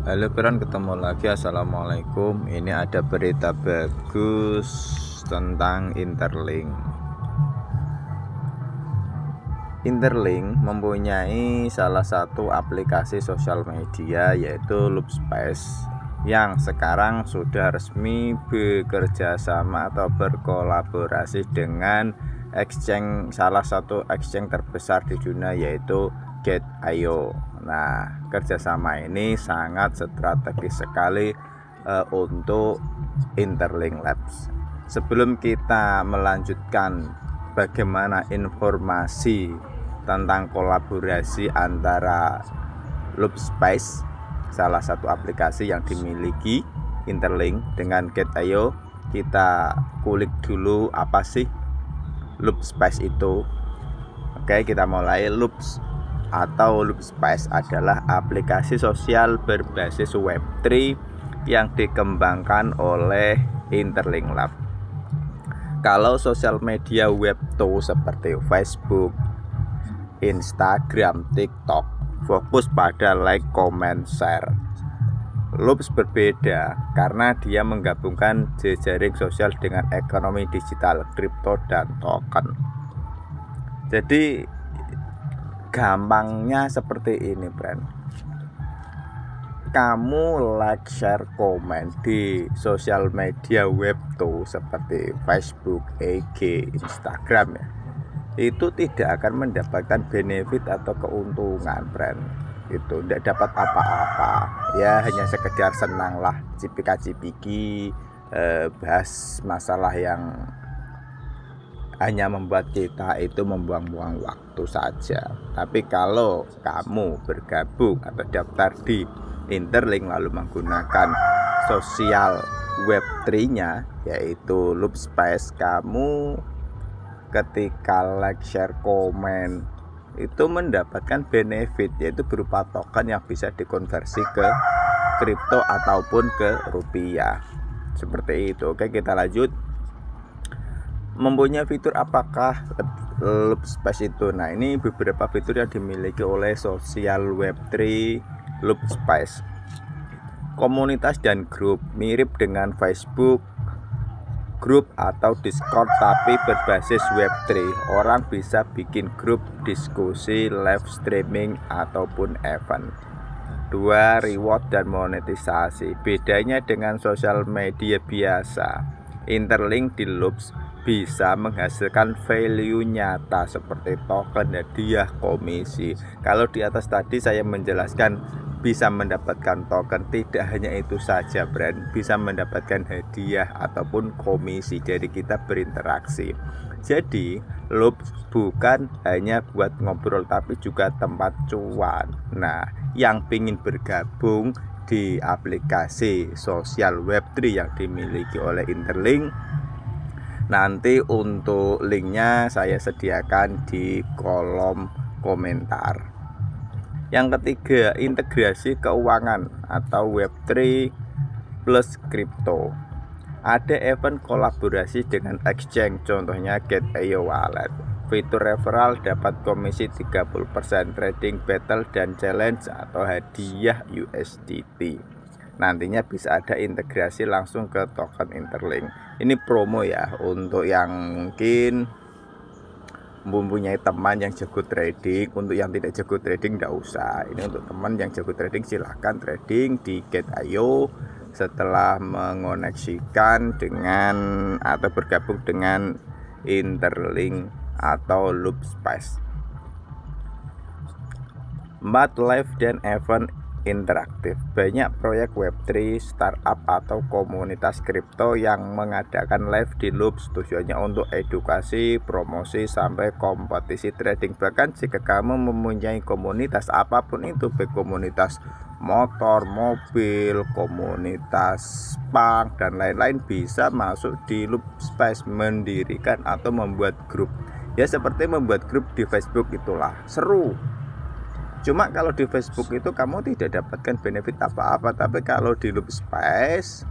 Halo Peran, ketemu lagi. Assalamualaikum. Ini ada berita bagus tentang Interlink. Interlink mempunyai salah satu aplikasi sosial media, yaitu Loopspace, yang sekarang sudah resmi bekerja sama atau berkolaborasi dengan salah satu exchange terbesar di dunia, yaitu Gate.io. Nah, kerjasama ini sangat strategis sekali untuk Interlink Labs. Sebelum kita melanjutkan bagaimana informasi tentang kolaborasi antara Loopspace, salah satu aplikasi yang dimiliki Interlink, dengan Gate.io, kita kulik dulu apa sih Loopspace itu. Oke, kita mulai. Loopspace adalah aplikasi sosial berbasis Web3 yang dikembangkan oleh Interlink Lab. Kalau sosial media Web2 seperti Facebook, Instagram, TikTok fokus pada like, comment, share. Loops berbeda karena dia menggabungkan jejaring sosial dengan ekonomi digital, kripto, dan token. Jadi gampangnya seperti ini, friend. Kamu like, share, komen di sosial media Web2 seperti Facebook, IG, Instagram ya, itu tidak akan mendapatkan benefit atau keuntungan, friend. Itu tidak dapat apa-apa ya, hanya sekedar senang lah, cipika-cipiki, bahas masalah yang hanya membuat kita itu membuang-buang waktu saja. Tapi kalau kamu bergabung atau daftar di Interlink lalu menggunakan sosial Web3-nya, yaitu Loopspace, kamu ketika like, share, komen itu mendapatkan benefit, yaitu berupa token yang bisa dikonversi ke kripto ataupun ke rupiah. Seperti itu. Oke, kita lanjut. Mempunyai fitur apakah Loopspace itu? Nah, ini beberapa fitur yang dimiliki oleh sosial Web3 Loopspace. Komunitas dan grup, mirip dengan Facebook grup atau Discord tapi berbasis Web3. Orang bisa bikin grup, diskusi, live streaming ataupun event. 2. Reward dan monetisasi. Bedanya dengan sosial media biasa, Interlink di Loops bisa menghasilkan value nyata seperti token, hadiah, komisi. Kalau di atas tadi saya menjelaskan bisa mendapatkan token, tidak hanya itu saja, brand, bisa mendapatkan hadiah ataupun komisi dari kita berinteraksi. Jadi Loops bukan hanya buat ngobrol tapi juga tempat cuan. Nah, yang ingin bergabung di aplikasi sosial Web3 yang dimiliki oleh Interlink, nanti untuk linknya saya sediakan di kolom komentar. Yang ketiga, integrasi keuangan atau Web3 plus kripto. Ada event kolaborasi dengan exchange, contohnya Gate.io Wallet. Fitur referral, dapat komisi 30%, trading battle dan challenge atau hadiah USDT. Nantinya bisa ada integrasi langsung ke token Interlink. Ini promo ya, untuk yang mungkin mempunyai teman yang jago trading. Untuk yang tidak jago trading tidak usah. Ini untuk teman yang jago trading, silahkan trading di Gate.io setelah mengoneksikan dengan atau bergabung dengan Interlink atau Loopspace. 4. Live dan event interaktif. Banyak proyek Web3, startup atau komunitas kripto yang mengadakan live di Loops. Tujuannya untuk edukasi, promosi, sampai kompetisi trading. Bahkan jika kamu mempunyai komunitas apapun itu, baik komunitas motor, mobil, komunitas punk dan lain-lain, bisa masuk di Loopspace, mendirikan atau membuat grup. Ya seperti membuat grup di Facebook, itulah seru. Cuma kalau di Facebook itu kamu tidak dapatkan benefit apa-apa, tapi kalau di Loopspace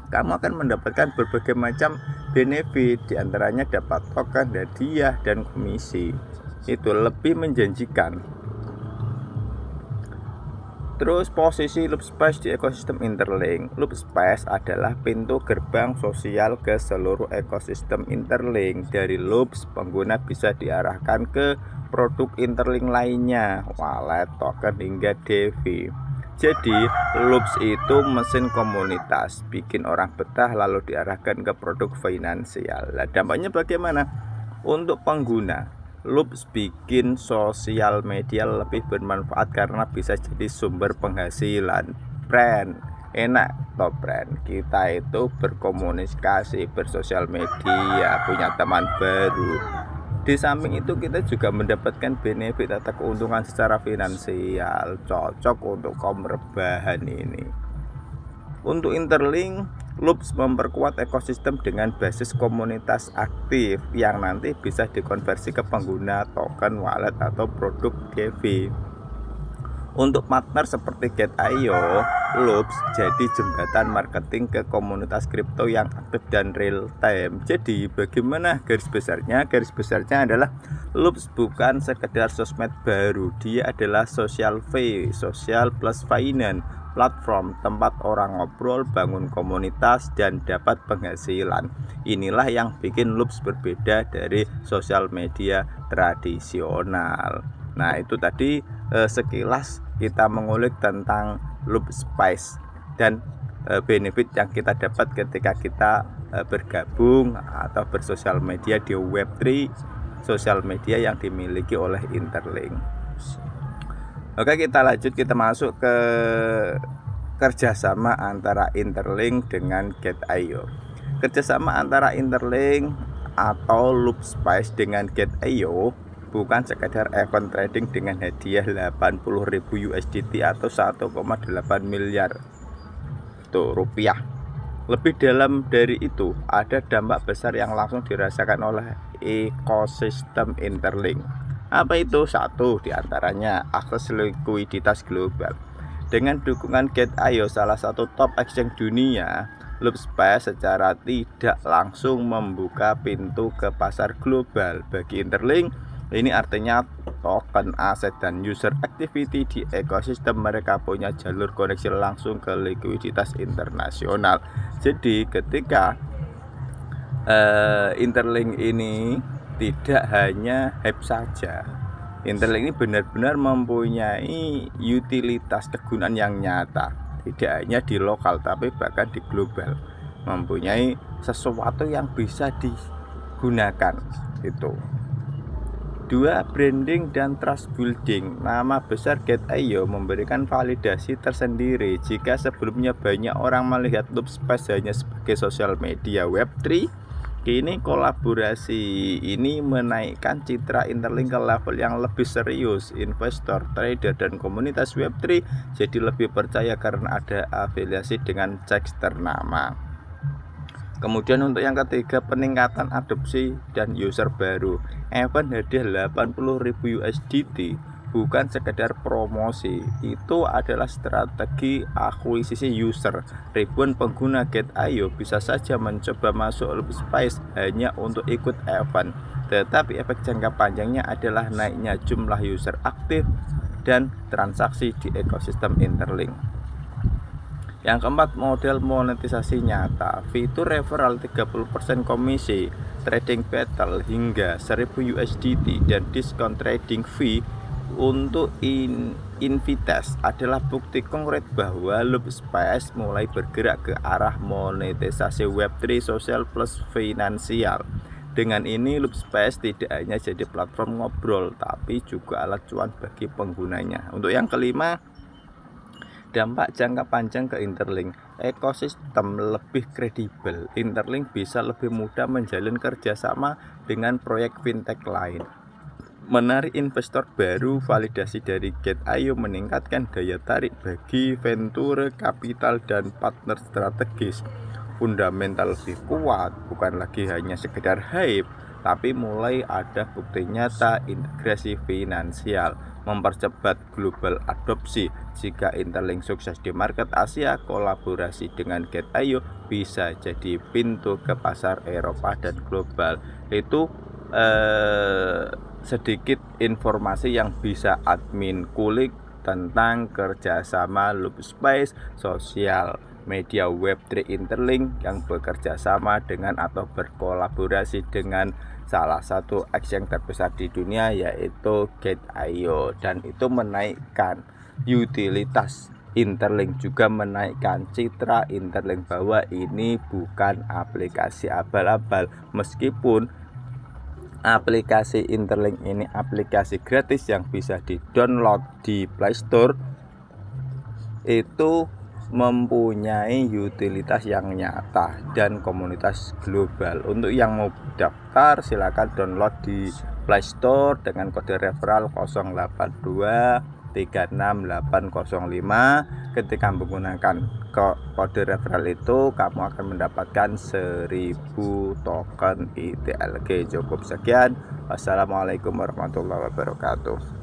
kamu akan mendapatkan berbagai macam benefit, diantaranya dapat token, hadiah, dan komisi. Itu lebih menjanjikan. Terus posisi Loopspace di ekosistem Interlink. Loopspace adalah pintu gerbang sosial ke seluruh ekosistem Interlink. Dari Loops, pengguna bisa diarahkan ke produk Interlink lainnya, wallet, token, hingga DeFi. Jadi, Loops itu mesin komunitas, bikin orang betah lalu diarahkan ke produk finansial. Nah, dampaknya bagaimana? Untuk pengguna, Loops bikin sosial media lebih bermanfaat karena bisa jadi sumber penghasilan. Brand, enak toh brand. Kita itu berkomunikasi, bersosial media, punya teman baru. Di samping itu kita juga mendapatkan benefit atau keuntungan secara finansial, cocok untuk kaum rebahan ini. Untuk Interlink, Loops memperkuat ekosistem dengan basis komunitas aktif yang nanti bisa dikonversi ke pengguna token, wallet, atau produk DeFi. Untuk partner seperti Get.io, Loops jadi jembatan marketing ke komunitas kripto yang aktif dan real time. Jadi bagaimana garis besarnya? Garis besarnya adalah Loops bukan sekedar sosmed baru, dia adalah social plus finance platform tempat orang ngobrol, bangun komunitas, dan dapat penghasilan. Inilah yang bikin Loops berbeda dari sosial media tradisional. Nah, itu tadi sekilas kita mengulik tentang Loopspace dan benefit yang kita dapat ketika kita bergabung atau bersosial media di Web3, sosial media yang dimiliki oleh Interlink. Oke, kita lanjut, kita masuk ke kerjasama antara Interlink dengan Get.io. Kerjasama antara Interlink atau Loopspace dengan Get.io bukan sekadar event trading dengan hadiah 80.000 USDT atau 1,8 miliar rupiah. Lebih dalam dari itu, ada dampak besar yang langsung dirasakan oleh ekosistem Interlink. Apa itu? Satu diantaranya akses likuiditas global. Dengan dukungan Get.io, salah satu top exchange dunia, Loopspace secara tidak langsung membuka pintu ke pasar global. Bagi Interlink, ini artinya token, aset, dan user activity di ekosistem mereka punya jalur koneksi langsung ke likuiditas internasional. Jadi ketika Interlink ini tidak hanya hype saja, Interlink ini benar-benar mempunyai utilitas kegunaan yang nyata, tidak hanya di lokal tapi bahkan di global, mempunyai sesuatu yang bisa digunakan itu. 2. Branding dan trust building. Nama besar Get.io memberikan validasi tersendiri. Jika sebelumnya banyak orang melihat Loopspace hanya sebagai sosial media Web3, kini kolaborasi ini menaikkan citra Interlink ke level yang lebih serius. Investor, trader, dan komunitas Web3 jadi lebih percaya karena ada afiliasi dengan cek ternama. Kemudian untuk yang ketiga, peningkatan adopsi dan user baru. Event hadiah 80.000 USDT bukan sekedar promosi, itu adalah strategi akuisisi user. Ribuan pengguna Get.io bisa saja mencoba masuk Loopspace hanya untuk ikut event, tetapi efek jangka panjangnya adalah naiknya jumlah user aktif dan transaksi di ekosistem Interlink. Yang keempat, model monetisasi nyata. Fitur referral 30% komisi, trading battle hingga 1000 USDT, dan diskon trading fee untuk Invites adalah bukti konkret bahwa Loopspace mulai bergerak ke arah monetisasi Web3 sosial plus finansial. Dengan ini Loopspace tidak hanya jadi platform ngobrol tapi juga alat cuan bagi penggunanya. Untuk yang kelima, dampak jangka panjang ke Interlink. Ekosistem lebih kredibel. Interlink bisa lebih mudah menjalin kerjasama dengan proyek fintech lain. Menarik investor baru, validasi dari Get.io meningkatkan daya tarik bagi venture capital dan partner strategis. Fundamental lebih kuat, bukan lagi hanya sekedar hype, tapi mulai ada bukti nyata integrasi finansial, mempercepat global adopsi. Jika Interlink sukses di market Asia, kolaborasi dengan Get.io bisa jadi pintu ke pasar Eropa dan global. Itu sedikit informasi yang bisa admin kulik tentang kerjasama Loopspace sosial media Web3 Interlink yang bekerja sama dengan atau berkolaborasi dengan salah satu exchange terbesar di dunia, yaitu Gate.io, dan itu menaikkan utilitas Interlink, juga menaikkan citra Interlink bahwa ini bukan aplikasi abal-abal. Meskipun aplikasi Interlink ini aplikasi gratis yang bisa di-download di Play Store, itu mempunyai utilitas yang nyata dan komunitas global. Untuk yang mau daftar, silakan download di Play Store dengan kode referral 082368805. Ketika menggunakan kode referral itu, kamu akan mendapatkan 1000 token ITLG. Cukup sekian. Wassalamualaikum warahmatullahi wabarakatuh.